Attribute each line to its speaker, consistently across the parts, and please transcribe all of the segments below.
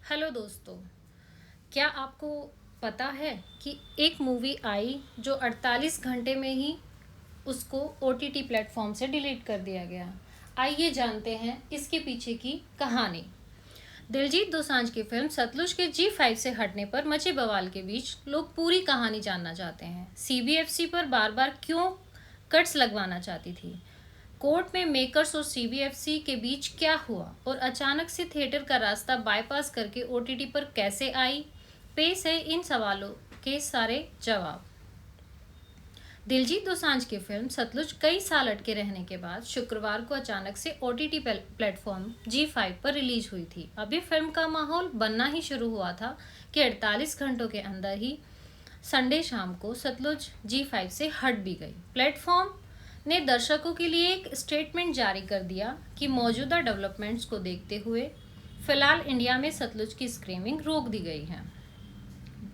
Speaker 1: Hello दोस्तों। क्या आपको पता है कि एक मूवी आई जो 48 घंटे में ही उसको ओटीटी प्लेटफॉर्म से डिलीट कर दिया गया। आइए जानते हैं इसके पीछे की कहानी। दिलजीत दोसांझ की फिल्म सतलुज के जी5 से हटने पर मचे बवाल के बीच लोग पूरी कहानी जानना चाहते हैं। सीबीएफसी पर बार बार क्यों कट्स लगवाना चाहती थी, कोर्ट में मेकर्स और सीबीएफसी के बीच क्या हुआ और अचानक से थिएटर का रास्ता बाईपास करके ओटीटी पर कैसे आई। पेश है इन सवालों के सारे जवाब। दिलजीत दोसांझ की फिल्म सतलुज कई साल अटके रहने के बाद शुक्रवार को अचानक से ओटीटी प्लेटफॉर्म जी5 पर रिलीज हुई थी। अभी फिल्म का माहौल बनना ही शुरू हुआ था कि 48 घंटों के अंदर ही संडे शाम को सतलुज जी5 से हट भी गई। प्लेटफॉर्म ने दर्शकों के लिए एक स्टेटमेंट जारी कर दिया कि मौजूदा डेवलपमेंट्स को देखते हुए फिलहाल इंडिया में सतलुज की स्क्रीनिंग रोक दी गई है।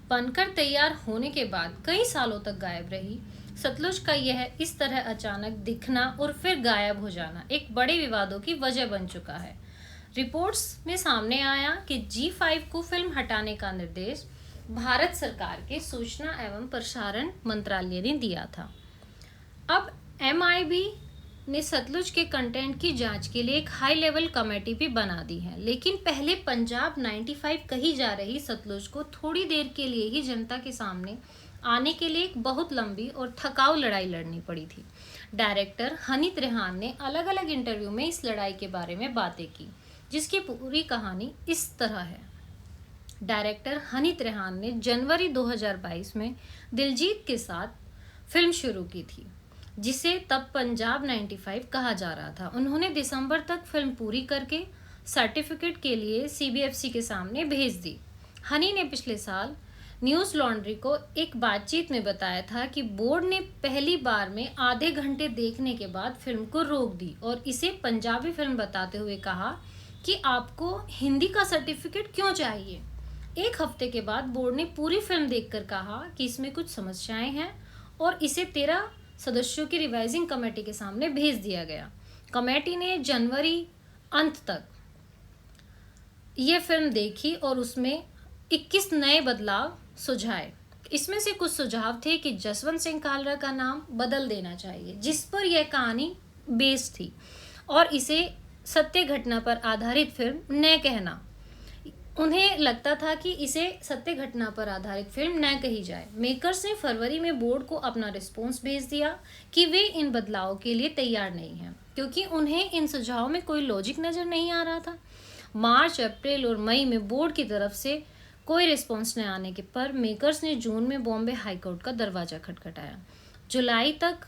Speaker 1: बनकर तैयार होने के बाद कई सालों तक गायब रही सतलुज का यह इस तरह अचानक दिखना और फिर गायब हो जाना एक बड़े विवादों की वजह बन चुका है। रिपोर्ट्स में सामने आया कि जी5 को फिल्म हटाने का निर्देश भारत सरकार के सूचना एवं प्रसारण मंत्रालय ने दिया था। अब एमआईबी ने सतलुज के कंटेंट की जांच के लिए एक हाई लेवल कमेटी भी बना दी है, लेकिन पहले पंजाब 95 कही जा रही सतलुज को थोड़ी देर के लिए ही जनता के सामने आने के लिए एक बहुत लंबी और थकाऊ लड़ाई लड़नी पड़ी थी। डायरेक्टर हनी त्रेहान ने अलग अलग इंटरव्यू में इस लड़ाई के बारे में बातें की, जिसकी पूरी कहानी इस तरह है। डायरेक्टर हनी त्रेहान ने जनवरी 2022 में दिलजीत के साथ फिल्म शुरू की थी, जिसे तब पंजाब 95 कहा जा रहा था। उन्होंने दिसंबर तक फिल्म पूरी करके सर्टिफिकेट के लिए सीबीएफसी के सामने भेज दी। हनी ने पिछले साल न्यूज़ लॉन्ड्री को एक बातचीत में बताया था कि बोर्ड ने पहली बार में आधे घंटे देखने के बाद फिल्म को रोक दी और इसे पंजाबी फिल्म बताते हुए कहा कि आपको हिंदी का सर्टिफिकेट क्यों चाहिए। एक हफ्ते के बाद बोर्ड ने पूरी फिल्म देखकर कहा कि इसमें कुछ समस्याएं हैं और इसे 13 सदस्यों की रिवाइजिंग कमेटी के सामने भेज दिया गया। कमेटी ने जनवरी अंत तक यह फिल्म देखी और उसमें 21 नए बदलाव सुझाए। इसमें से कुछ सुझाव थे कि जसवंत सिंह कालरा का नाम बदल देना चाहिए, जिस पर यह कहानी बेस्ड थी, और इसे सत्य घटना पर आधारित फिल्म न कहना। उन्हें लगता था कि इसे सत्य घटना पर आधारित फिल्म न कही जाए। मेकर्स ने फरवरी में बोर्ड को अपना रिस्पॉन्स भेज दिया कि वे इन बदलावों के लिए तैयार नहीं हैं, क्योंकि उन्हें इन सुझावों में कोई लॉजिक नज़र नहीं आ रहा था। मार्च, अप्रैल और मई में बोर्ड की तरफ से कोई रिस्पॉन्स न आने के पर मेकर्स ने जून में बॉम्बे हाईकोर्ट का दरवाज़ा खटखटाया। जुलाई तक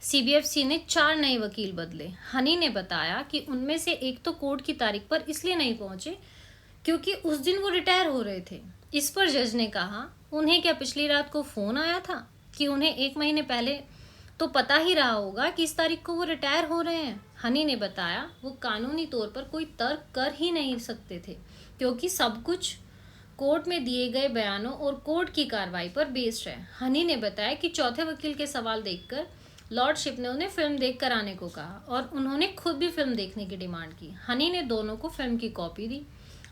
Speaker 1: सीबीएफसी ने 4 नए वकील बदले। हनी ने बताया कि उनमें से एक तो कोर्ट की तारीख पर इसलिए नहीं पहुंचे क्योंकि उस दिन वो रिटायर हो रहे थे। इस पर जज ने कहा, उन्हें क्या पिछली रात को फ़ोन आया था कि उन्हें 1 महीने पहले तो पता ही रहा होगा कि इस तारीख को वो रिटायर हो रहे हैं। हनी ने बताया वो कानूनी तौर पर कोई तर्क कर ही नहीं सकते थे, क्योंकि सब कुछ कोर्ट में दिए गए बयानों और कोर्ट की कार्रवाई पर बेस्ड है। हनी ने बताया कि चौथे वकील के सवाल देखकर लॉर्डशिप ने उन्हें फिल्म देख कर आने को कहा और उन्होंने खुद भी फिल्म देखने की डिमांड की। हनी ने दोनों को फिल्म की कॉपी दी।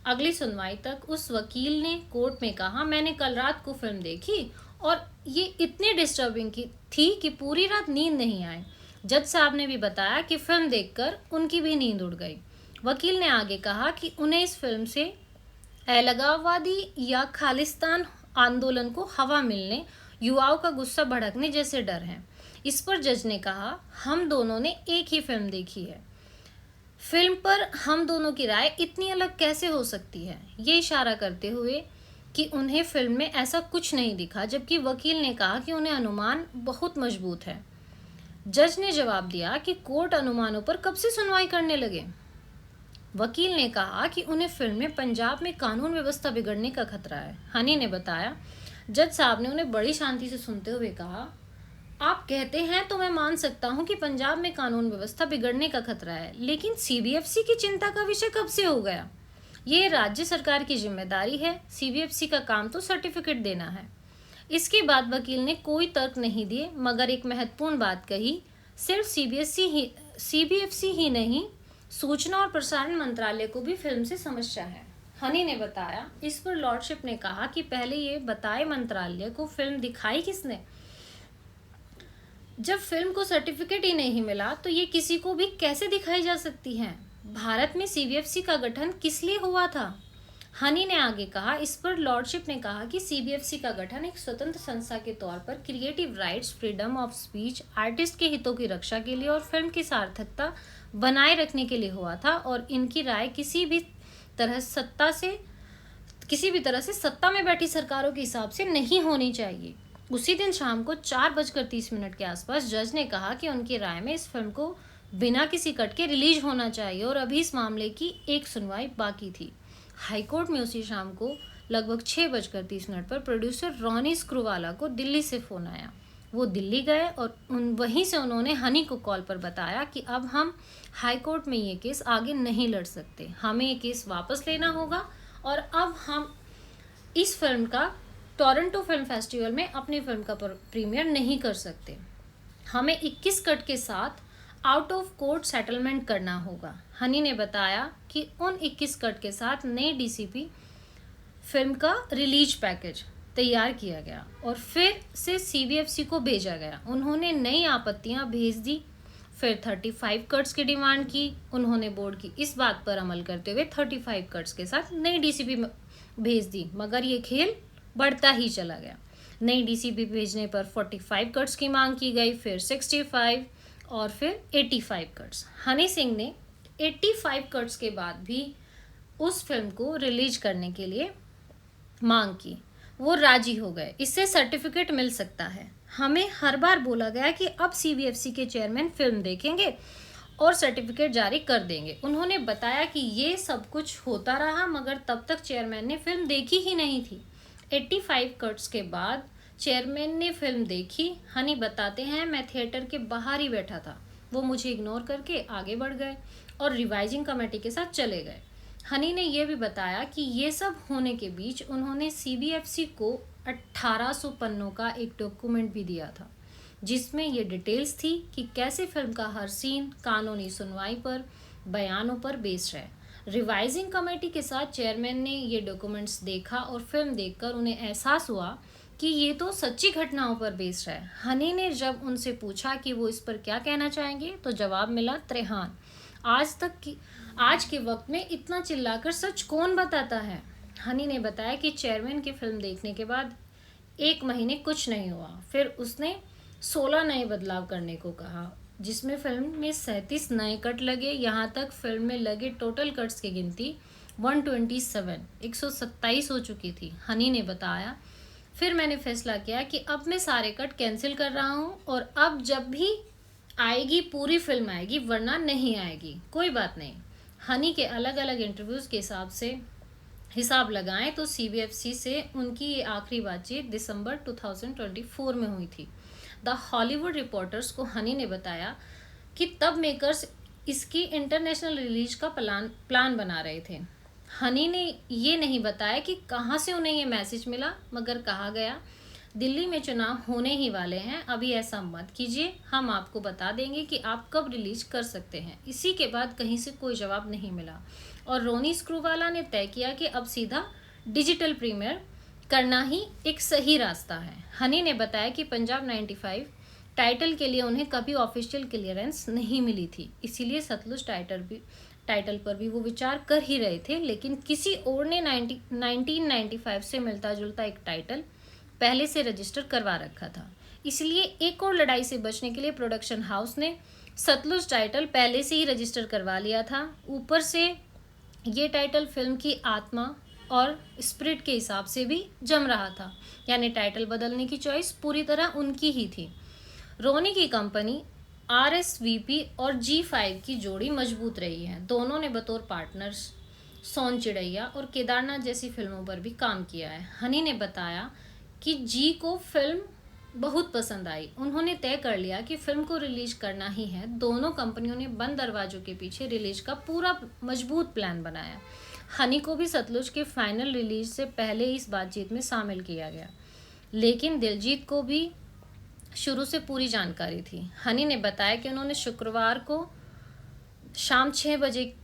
Speaker 1: अगली सुनवाई तक उस वकील ने कोर्ट में कहा, मैंने कल रात को फिल्म देखी और ये इतनी डिस्टर्बिंग थी कि पूरी रात नींद नहीं आई। जज साहब ने भी बताया कि फिल्म देखकर उनकी भी नींद उड़ गई। वकील ने आगे कहा कि उन्हें इस फिल्म से अलगाववादी या खालिस्तान आंदोलन को हवा मिलने, युवाओं का गुस्सा भड़कने जैसे डर हैं। इस पर जज ने कहा, हम दोनों ने एक ही फिल्म देखी है, फिल्म पर हम दोनों की राय इतनी अलग कैसे हो सकती है, ये इशारा करते हुए कि उन्हें फिल्म में ऐसा कुछ नहीं दिखा, जबकि वकील ने कहा कि उन्हें अनुमान बहुत मजबूत है। जज ने जवाब दिया कि कोर्ट अनुमानों पर कब से सुनवाई करने लगे। वकील ने कहा कि उन्हें फिल्म में पंजाब में कानून व्यवस्था बिगड़ने का खतरा है। हनी ने बताया, जज साहब ने उन्हें बड़ी शांति से सुनते हुए कहा, आप कहते हैं तो मैं मान सकता हूं कि पंजाब में कानून व्यवस्था बिगड़ने का खतरा है, लेकिन सीबीएफसी की चिंता का विषय कब से हो गया? ये राज्य सरकार की जिम्मेदारी है, सीबीएफसी का काम तो सर्टिफिकेट देना है। इसके बाद वकील ने कोई तर्क नहीं दिए, मगर एक महत्वपूर्ण बात कही, सिर्फ सीबीएफसी ही नहीं, सूचना और प्रसारण मंत्रालय को भी फिल्म से समस्या है। हनी ने बताया। इस पर लॉर्डशिप ने कहा कि पहले ये बताए मंत्रालय को फिल्म दिखाई किसने। जब फिल्म को सर्टिफिकेट ही नहीं मिला तो ये किसी को भी कैसे दिखाई जा सकती है। भारत में सीबीएफसी का गठन किस लिए हुआ था। हनी ने आगे कहा। इस पर लॉर्डशिप ने कहा कि सीबीएफसी का गठन एक स्वतंत्र संस्था के तौर पर creative rights, freedom of speech, artist के हितों की रक्षा के लिए और फिल्म की सार्थकता बनाए रखने के लिए हुआ था और इनकी राय किसी भी तरह से सत्ता में बैठी सरकारों के हिसाब से नहीं होनी चाहिए। उसी दिन शाम को 4:30 के आसपास जज ने कहा कि उनकी राय में इस फिल्म को बिना किसी कट के रिलीज होना चाहिए और अभी इस मामले की एक सुनवाई बाकी थी। हाईकोर्ट में उसी शाम को लगभग 6:30 पर प्रोड्यूसर रॉनी स्क्रूवाला को दिल्ली से फ़ोन आया। वो दिल्ली गए और वहीं से उन्होंने हनी को कॉल पर बताया कि अब हम हाई कोर्ट में ये केस आगे नहीं लड़ सकते, हमें ये केस वापस लेना होगा और अब हम इस फिल्म का टोरंटो फिल्म फेस्टिवल में अपनी फिल्म का प्रीमियर नहीं कर सकते। हमें 21 कट के साथ आउट ऑफ कोर्ट सेटलमेंट करना होगा। हनी ने बताया कि उन 21 कट के साथ नई डीसीपी फिल्म का रिलीज पैकेज तैयार किया गया और फिर से सीबीएफसी को भेजा गया। उन्होंने नई आपत्तियां भेज दी, फिर 35 कट्स की डिमांड की। उन्होंने बोर्ड की इस बात पर अमल करते हुए 35 कट्स के साथ नई डीसीपी भेज दी, मगर ये खेल बढ़ता ही चला गया। नई डीसीपी भेजने पर 45 कट्स की मांग की गई, फिर 65 और फिर 85 कट्स। हनी सिंह ने 85 कट्स के बाद भी उस फिल्म को रिलीज करने के लिए मांग की। वो राजी हो गए, इससे सर्टिफिकेट मिल सकता है। हमें हर बार बोला गया कि अब सीबीएफसी के चेयरमैन फिल्म देखेंगे और सर्टिफिकेट जारी कर देंगे। उन्होंने बताया कि ये सब कुछ होता रहा, मगर तब तक चेयरमैन ने फिल्म देखी ही नहीं थी। 85 कट्स के बाद चेयरमैन ने फिल्म देखी। हनी बताते हैं, मैं थिएटर के बाहर ही बैठा था, वो मुझे इग्नोर करके आगे बढ़ गए और रिवाइजिंग कमेटी के साथ चले गए। हनी ने यह भी बताया कि ये सब होने के बीच उन्होंने सीबीएफसी को 1800 पन्नों का एक डॉक्यूमेंट भी दिया था, जिसमें ये डिटेल्स थी कि कैसे फिल्म का हर सीन कानूनी सुनवाई पर, बयानों पर बेस्ड है। रिवाइजिंग कमेटी के साथ चेयरमैन ने ये डॉक्यूमेंट्स देखा और फिल्म देखकर उन्हें एहसास हुआ कि ये तो सच्ची घटनाओं पर बेस्ड है। हनी ने जब उनसे पूछा कि वो इस पर क्या कहना चाहेंगे तो जवाब मिला, त्रेहान। आज के वक्त में इतना चिल्लाकर सच कौन बताता है। हनी ने बताया कि चेयरमैन की फिल्म देखने के बाद 1 महीने कुछ नहीं हुआ, फिर उसने 16 नए बदलाव करने को कहा, जिसमें फिल्म में 37 नए कट लगे। यहाँ तक फिल्म में लगे टोटल कट्स की गिनती 127 हो चुकी थी। हनी ने बताया, फिर मैंने फैसला किया कि अब मैं सारे कट कैंसिल कर रहा हूँ और अब जब भी आएगी पूरी फिल्म आएगी, वरना नहीं आएगी, कोई बात नहीं। हनी के अलग अलग इंटरव्यूज़ के हिसाब लगाएं तो सीबीएफसी से उनकी ये आखिरी बातचीत दिसंबर 2024 में हुई थी। द हॉलीवुड रिपोर्टर्स को हनी ने बताया कि तब मेकर्स इसकी इंटरनेशनल रिलीज का प्लान बना रहे थे। हनी ने ये नहीं बताया कि कहाँ से उन्हें ये मैसेज मिला, मगर कहा गया, दिल्ली में चुनाव होने ही वाले हैं, अभी ऐसा मत कीजिए, हम आपको बता देंगे कि आप कब रिलीज कर सकते हैं। इसी के बाद कहीं से कोई जवाब नहीं मिला और रोनी स्क्रूवाला ने तय किया कि अब सीधा डिजिटल प्रीमियर करना ही एक सही रास्ता है। हनी ने बताया कि पंजाब 95 टाइटल के लिए उन्हें कभी ऑफिशियल क्लियरेंस नहीं मिली थी, इसीलिए सतलुज टाइटल पर भी वो विचार कर ही रहे थे, लेकिन किसी और ने 1995 से मिलता जुलता एक टाइटल पहले से रजिस्टर करवा रखा था। इसलिए एक और लड़ाई से बचने के लिए प्रोडक्शन हाउस ने सतलुज टाइटल पहले से ही रजिस्टर करवा लिया था। ऊपर से ये टाइटल फिल्म की आत्मा और स्पिरिट के हिसाब से भी जम रहा था, यानी टाइटल बदलने की चॉइस पूरी तरह उनकी ही थी। रोनी की कंपनी RSVP और G5 की जोड़ी मजबूत रही है। दोनों ने बतौर पार्टनर्स सोन चिड़ैया और केदारनाथ जैसी फिल्मों पर भी काम किया है। हनी ने बताया कि जी को फिल्म बहुत पसंद आई। उन्होंने तय कर लिया कि फिल्म को रिलीज करना ही है। दोनों कंपनियों ने बंद दरवाजों के पीछे रिलीज का पूरा मजबूत प्लान बनाया। हनी को भी सतलुज के फाइनल रिलीज से पहले इस बातचीत में शामिल किया गया, लेकिन दिलजीत को भी शुरू से पूरी जानकारी थी। हनी ने बताया कि उन्होंने शुक्रवार को शाम 6 बजे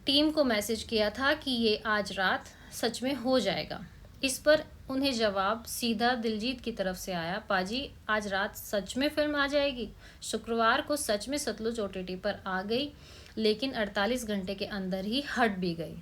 Speaker 1: टीम को मैसेज किया था कि ये आज रात सच में हो जाएगा। इस पर उन्हें जवाब सीधा दिलजीत की तरफ से आया, पाजी आज रात सच में फिल्म आ जाएगी। शुक्रवार को सच में सतलुज ओटीटी पर आ गई, लेकिन 48 घंटे के अंदर ही हट भी गई।